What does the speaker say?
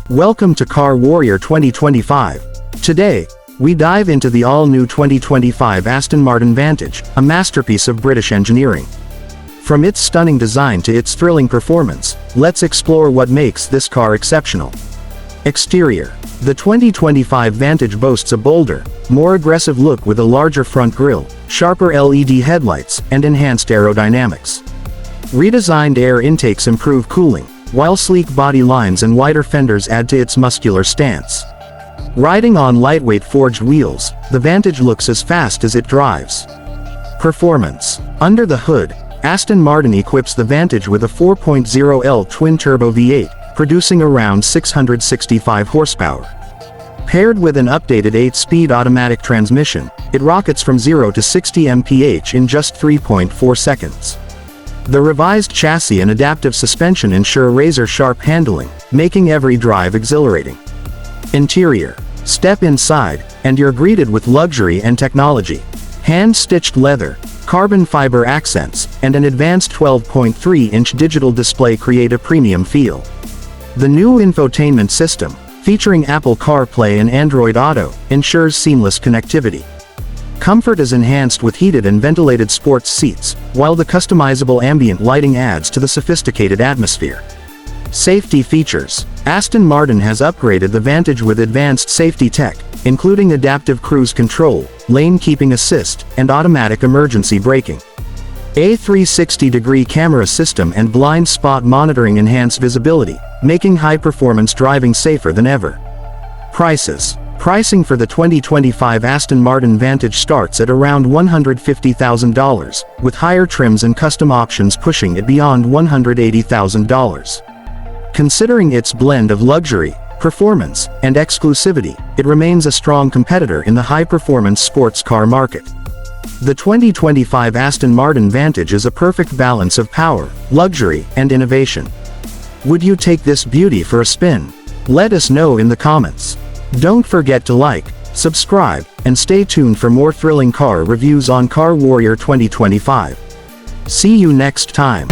Welcome to Car Warrior 2025. Today, we dive into the all-new 2025 Aston Martin Vantage, a masterpiece of British engineering. From its stunning design to its thrilling performance, let's explore what makes this car exceptional. Exterior. The 2025 Vantage boasts a bolder, more aggressive look with a larger front grille, sharper LED headlights, and enhanced aerodynamics. Redesigned air intakes improve cooling, while sleek body lines and wider fenders add to its muscular stance. Riding on lightweight forged wheels, the Vantage looks as fast as it drives. Performance. Under the hood, Aston Martin equips the Vantage with a 4.0L twin-turbo V8, producing around 665 horsepower. Paired with an updated 8-speed automatic transmission, it rockets from 0 to 60 mph in just 3.4 seconds. The revised chassis and adaptive suspension ensure razor-sharp handling, making every drive exhilarating. Interior. Step inside, and you're greeted with luxury and technology. Hand-stitched leather, carbon fiber accents, and an advanced 12.3-inch digital display create a premium feel. The new infotainment system, featuring Apple CarPlay and Android Auto, ensures seamless connectivity. Comfort is enhanced with heated and ventilated sports seats, while the customizable ambient lighting adds to the sophisticated atmosphere. Safety features. Aston Martin has upgraded the Vantage with advanced safety tech, including adaptive cruise control, lane keeping assist, and automatic emergency braking. A 360-degree camera system and blind spot monitoring enhance visibility, making high-performance driving safer than ever. Prices. Pricing for the 2025 Aston Martin Vantage starts at around $150,000, with higher trims and custom options pushing it beyond $180,000. Considering its blend of luxury, performance, and exclusivity, it remains a strong competitor in the high-performance sports car market. The 2025 Aston Martin Vantage is a perfect balance of power, luxury, and innovation. Would you take this beauty for a spin? Let us know in the comments. Don't forget to like, subscribe, and stay tuned for more thrilling car reviews on Car Warrior 2025. See you next time.